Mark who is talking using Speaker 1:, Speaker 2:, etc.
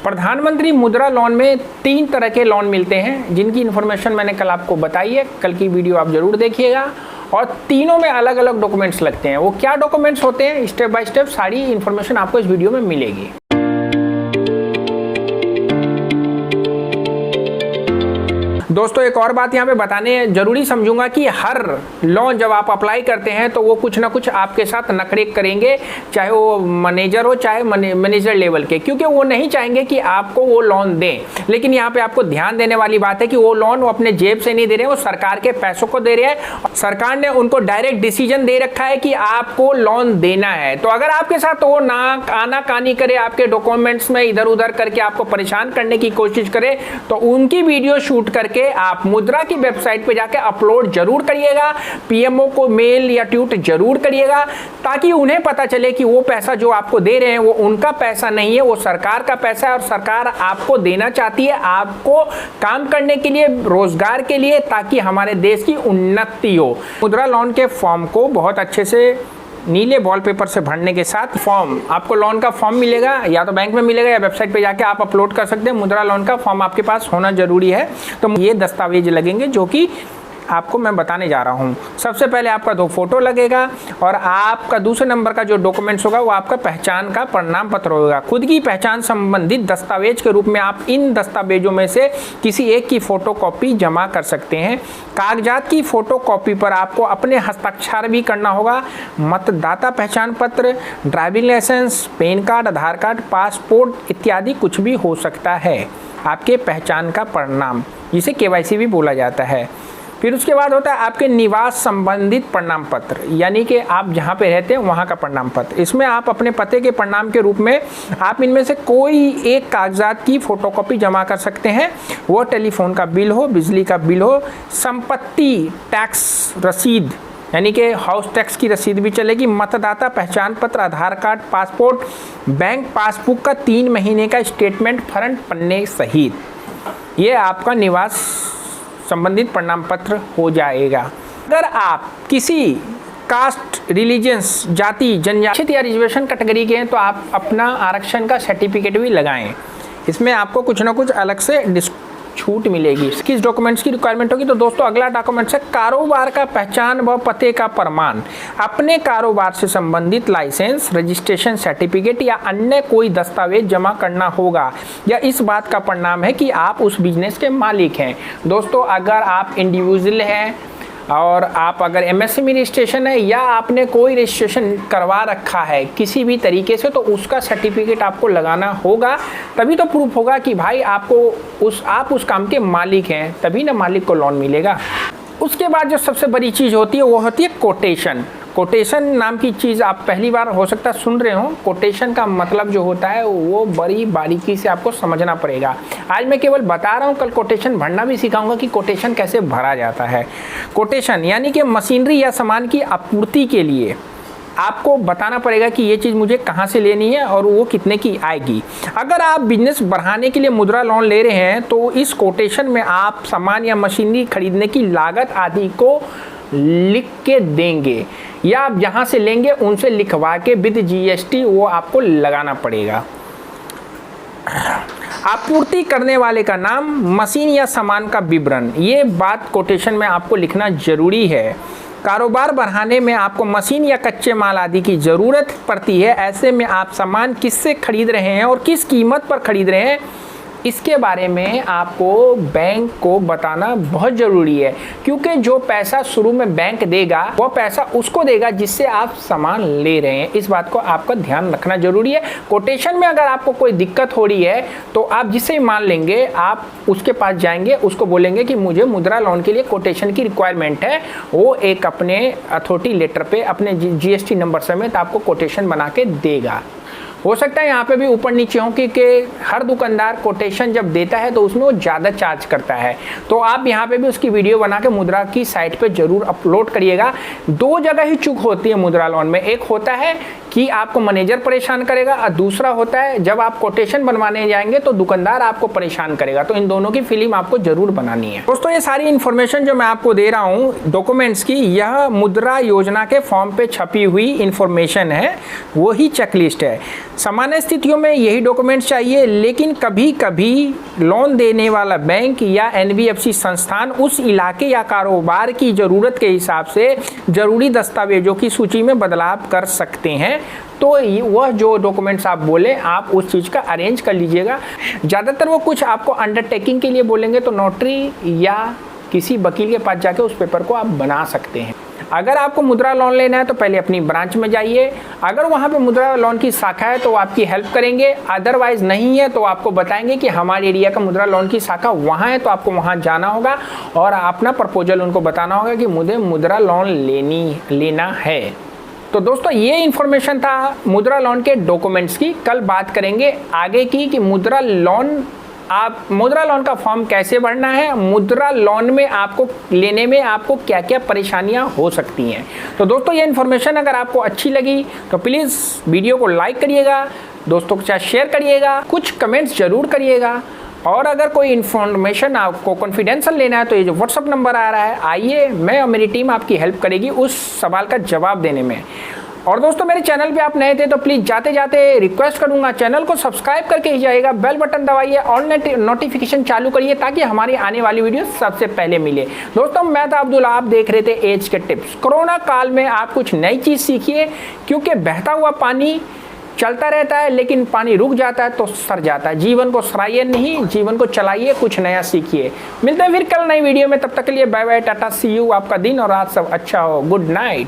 Speaker 1: प्रधानमंत्री मुद्रा लोन में 3 तरह के लोन मिलते हैं, जिनकी इन्फॉर्मेशन मैंने कल आपको बताई है। कल की वीडियो आप जरूर देखिएगा। और तीनों में अलग अलग डॉक्यूमेंट्स लगते हैं। वो क्या डॉक्यूमेंट्स होते हैं, स्टेप बाय स्टेप सारी इन्फॉर्मेशन आपको इस वीडियो में मिलेगी। दोस्तों एक और बात यहाँ पे बताने जरूरी समझूंगा कि हर लोन जब आप अप्लाई करते हैं तो वो कुछ ना कुछ आपके साथ नखरे करेंगे, चाहे वो मैनेजर हो चाहे मैनेजर लेवल के, क्योंकि वो नहीं चाहेंगे कि आपको वो लोन दें। लेकिन यहाँ पे आपको ध्यान देने वाली बात है कि वो लोन वो अपने जेब से नहीं दे रहे हैं, वो सरकार के पैसों को दे रहे हैं। सरकार ने उनको डायरेक्ट डिसीजन दे रखा है कि आपको लोन देना है। तो अगर आपके साथ वो ना आनाकानी करे, आपके डॉक्यूमेंट्स में इधर उधर करके आपको परेशान करने की कोशिश करे, तो उनकी वीडियो शूट करके आप मुद्रा की वेबसाइट पे जाके अपलोड जरूर करिएगा। पीएमओ को मेल या ट्वीट जरूर करिएगा, ताकि उन्हें पता चले कि वो पैसा जो आपको दे रहे हैं वो उनका पैसा नहीं है, वो सरकार का पैसा है और सरकार आपको देना चाहती है, आपको काम करने के लिए, रोजगार के लिए, ताकि हमारे देश की उन्नति हो। मुद्रा लोन के फॉर्म को बहुत अच्छे से नीले वॉलपेपर से भरने के साथ फॉर्म, आपको लोन का फॉर्म मिलेगा, या तो बैंक में मिलेगा या वेबसाइट पे जाके आप अपलोड कर सकते हैं। मुद्रा लोन का फॉर्म आपके पास होना जरूरी है। तो ये दस्तावेज लगेंगे जो कि आपको मैं बताने जा रहा हूँ। सबसे पहले आपका 2 फोटो लगेगा और आपका दूसरे नंबर का जो डॉक्यूमेंट्स होगा वो आपका पहचान का प्रमाण पत्र होगा। खुद की पहचान संबंधित दस्तावेज के रूप में आप इन दस्तावेजों में से किसी एक की फोटोकॉपी जमा कर सकते हैं। कागजात की फोटोकॉपी पर आपको अपने हस्ताक्षर भी करना होगा। मतदाता पहचान पत्र, ड्राइविंग लाइसेंस, पैन कार्ड, आधार कार्ड, पासपोर्ट इत्यादि कुछ भी हो सकता है। आपके पहचान का प्रमाण, जिसे केवाईसी भी बोला जाता है। फिर उसके बाद होता है आपके निवास संबंधित प्रमाण पत्र, यानी कि आप जहाँ पे रहते हैं वहाँ का प्रमाण पत्र। इसमें आप अपने पते के प्रमाण के रूप में आप इनमें से कोई एक कागजात की फोटोकॉपी जमा कर सकते हैं। वो टेलीफोन का बिल हो, बिजली का बिल हो, संपत्ति टैक्स रसीद यानी कि हाउस टैक्स की रसीद भी चलेगी, मतदाता पहचान पत्र, आधार कार्ड, पासपोर्ट, बैंक पासबुक का 3 महीने का स्टेटमेंट फ्रंट पन्ने सहित ये आपका निवास संबंधित प्रमाण पत्र हो जाएगा। अगर आप किसी कास्ट, रिलीजियंस, जाति, जनजाति या रिजर्वेशन कैटेगरी के हैं तो आप अपना आरक्षण का सर्टिफिकेट भी लगाएं। इसमें आपको कुछ ना कुछ अलग से छूट मिलेगी। किस डॉक्यूमेंट्स की रिक्वायरमेंट होगी? तो दोस्तों अगला डॉक्यूमेंट्स है कारोबार का पहचान व पते का प्रमाण। अपने कारोबार से संबंधित लाइसेंस, रजिस्ट्रेशन सर्टिफिकेट या अन्य कोई दस्तावेज जमा करना होगा। या इस बात का प्रमाण है कि आप उस बिजनेस के मालिक हैं। दोस्तों अगर आप इंडिविजुअल हैं और आप अगर एमएसएमई रजिस्ट्रेशन है या आपने कोई रजिस्ट्रेशन करवा रखा है किसी भी तरीके से, तो उसका सर्टिफिकेट आपको लगाना होगा। तभी तो प्रूफ होगा कि भाई आपको आप उस काम के मालिक हैं, तभी ना मालिक को लोन मिलेगा। उसके बाद जो सबसे बड़ी चीज़ होती है वो होती है कोटेशन। कोटेशन नाम की चीज़ आप पहली बार हो सकता है सुन रहे हो। कोटेशन का मतलब जो होता है वो बड़ी बारीकी से आपको समझना पड़ेगा। आज मैं केवल बता रहा हूँ, कल कोटेशन भरना भी सिखाऊंगा कि कोटेशन कैसे भरा जाता है। कोटेशन यानी कि मशीनरी या सामान की आपूर्ति के लिए आपको बताना पड़ेगा कि ये चीज़ मुझे कहाँ से लेनी है और वो कितने की आएगी। अगर आप बिजनेस बढ़ाने के लिए मुद्रा लोन ले रहे हैं तो इस कोटेशन में आप सामान या मशीनरी खरीदने की लागत आदि को लिख के देंगे, या आप जहाँ से लेंगे उनसे लिखवा के विद जीएसटी वो आपको लगाना पड़ेगा। आपूर्ति करने वाले का नाम, मशीन या सामान का विवरण, ये बात कोटेशन में आपको लिखना जरूरी है। कारोबार बढ़ाने में आपको मशीन या कच्चे माल आदि की ज़रूरत पड़ती है। ऐसे में आप सामान किससे खरीद रहे हैं और किस कीमत पर खरीद रहे हैं, इसके बारे में आपको बैंक को बताना बहुत ज़रूरी है। क्योंकि जो पैसा शुरू में बैंक देगा वो पैसा उसको देगा जिससे आप सामान ले रहे हैं। इस बात को आपका ध्यान रखना जरूरी है। कोटेशन में अगर आपको कोई दिक्कत हो रही है तो आप जिससे मान लेंगे आप उसके पास जाएंगे, उसको बोलेंगे कि मुझे मुद्रा लोन के लिए कोटेशन की रिक्वायरमेंट है। वो एक अपने अथॉरिटी लेटर पे अपने जीएसटी नंबर समेत आपको कोटेशन बना के देगा। हो सकता है यहाँ पे भी ऊपर नीचे हो कि हर दुकानदार कोटेशन जब देता है तो उसमें वो ज़्यादा चार्ज करता है। तो आप यहाँ पे भी उसकी वीडियो बना के मुद्रा की साइट पे ज़रूर अपलोड करिएगा। 2 जगह ही चूक होती है मुद्रा लोन में। एक होता है कि आपको मैनेजर परेशान करेगा और दूसरा होता है जब आप कोटेशन बनवाने जाएंगे तो दुकानदार आपको परेशान करेगा। तो इन दोनों की फिल्म आपको जरूर बनानी है। दोस्तों ये सारी इन्फॉर्मेशन जो मैं आपको दे रहा हूँ डॉक्यूमेंट्स की, यह मुद्रा योजना के फॉर्म पे छपी हुई इन्फॉर्मेशन है, वही चेकलिस्ट है। सामान्य स्थितियों में यही डॉक्यूमेंट्स चाहिए, लेकिन कभी कभी लोन देने वाला बैंक या एनबीएफसी संस्थान उस इलाके या कारोबार की ज़रूरत के हिसाब से ज़रूरी दस्तावेजों की सूची में बदलाव कर सकते हैं। तो वह जो डॉक्यूमेंट्स आप बोले आप उस चीज़ का अरेंज कर लीजिएगा। ज़्यादातर वो कुछ आपको अंडरटेकिंग के लिए बोलेंगे तो नोटरी या किसी वकील के पास जाके उस पेपर को आप बना सकते हैं। अगर आपको मुद्रा लोन लेना है तो पहले अपनी ब्रांच में जाइए, अगर वहाँ पे मुद्रा लोन की शाखा है तो वो आपकी हेल्प करेंगे, अदरवाइज नहीं है तो आपको बताएंगे कि हमारे एरिया का मुद्रा लोन की शाखा वहाँ है, तो आपको वहाँ जाना होगा और अपना प्रपोजल उनको बताना होगा कि मुझे मुद्रा लोन लेना है। तो दोस्तों ये इन्फॉर्मेशन था मुद्रा लोन के डॉक्यूमेंट्स की। कल बात करेंगे आगे की कि मुद्रा लोन का फॉर्म कैसे भरना है, मुद्रा लोन में आपको लेने में आपको क्या क्या परेशानियां हो सकती हैं। तो दोस्तों ये इन्फॉर्मेशन अगर आपको अच्छी लगी तो प्लीज़ वीडियो को लाइक करिएगा, दोस्तों के साथ शेयर करिएगा, कुछ कमेंट्स जरूर करिएगा। और अगर कोई इन्फॉर्मेशन आपको कॉन्फिडेंशियल लेना है तो ये जो व्हाट्सअप नंबर आ रहा है, आइए मैं और मेरी टीम आपकी हेल्प करेगी उस सवाल का जवाब देने में। और दोस्तों मेरे चैनल पे आप नए थे तो प्लीज़ जाते जाते रिक्वेस्ट करूंगा चैनल को सब्सक्राइब करके ही जाइएगा, बेल बटन दबाइए, ऑल नोटिफिकेशन चालू करिए ताकि हमारी आने वाली वीडियो सबसे पहले मिले। दोस्तों मैं था अब्दुल, आप देख रहे थे एज के टिप्स। कोरोना काल में आप कुछ नई चीज़ सीखिए, क्योंकि बहता हुआ पानी चलता रहता है लेकिन पानी रुक जाता है तो सर जाता है। जीवन को सराइए नहीं, जीवन को चलाइए, कुछ नया सीखिए। मिलते हैं फिर कल नई वीडियो में, तब तक के लिए bye bye, tata, see you. आपका दिन और रात सब अच्छा हो, गुड नाइट।